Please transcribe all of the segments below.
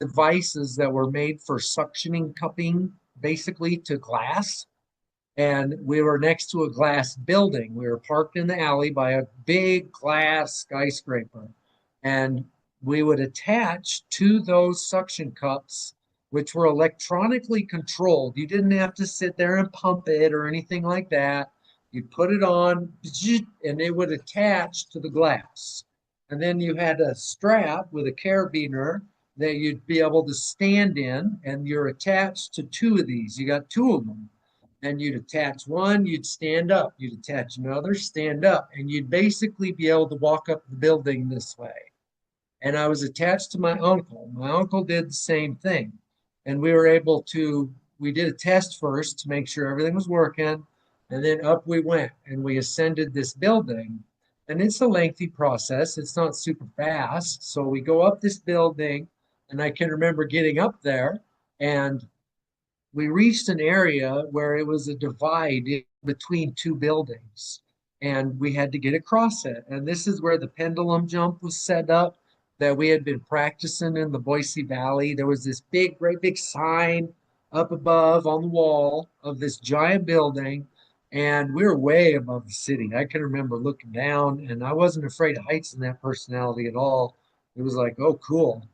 devices that were made for suctioning cupping basically to glass. And we were next to a glass building. We were parked in the alley by a big glass skyscraper. And we would attach to those suction cups, which were electronically controlled. You didn't have to sit there and pump it or anything like that. You put it on, and it would attach to the glass. And then you had a strap with a carabiner that you'd be able to stand in, and you're attached to two of these. You got two of them. And you'd attach one, you'd stand up, you'd attach another, stand up, and you'd basically be able to walk up the building this way. And I was attached to my uncle. My uncle did the same thing. And we were able to, we did a test first to make sure everything was working. And then up we went and we ascended this building. And it's a lengthy process, it's not super fast. So we go up this building, and I can remember getting up there, and we reached an area where it was a divide between two buildings, and we had to get across it. And this is where the pendulum jump was set up that we had been practicing in the Boise Valley. There was this big, great big sign up above on the wall of this giant building, and we were way above the city. I can remember looking down, and I wasn't afraid of heights in that personality at all. It was like, oh, cool.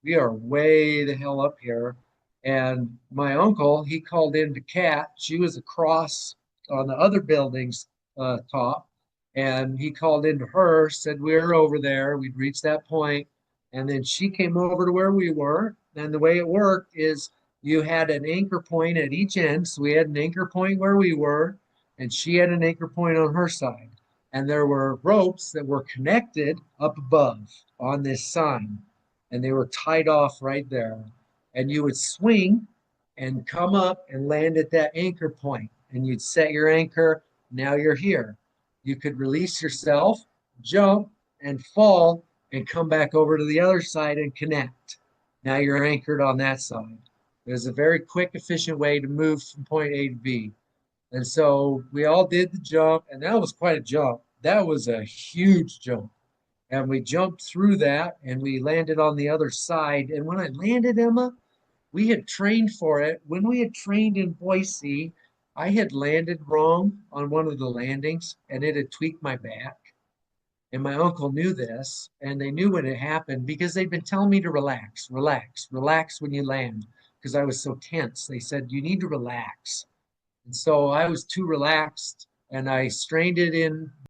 We are way the hell up here. And my uncle, he called in to Kat. She was across on the other building's top. And he called into her, said we were over there. We'd reached that point. And then she came over to where we were. And the way it worked is you had an anchor point at each end. So we had an anchor point where we were, and she had an anchor point on her side. And there were ropes that were connected up above on this sign. And they were tied off right there. And you would swing and come up and land at that anchor point, and you'd set your anchor. Now you're here. You could release yourself, jump, and fall, and come back over to the other side and connect. Now you're anchored on that side. There's a very quick, efficient way to move from point A to B. And so we all did the jump, and that was quite a jump. That was a huge jump. And we jumped through that, and we landed on the other side. And when I landed, Emma, we had trained for it. When we had trained in Boise, I had landed wrong on one of the landings, and it had tweaked my back. And my uncle knew this, and they knew when it happened because they'd been telling me to relax, relax, relax when you land, because I was so tense. They said, you need to relax. And so I was too relaxed, and I strained it in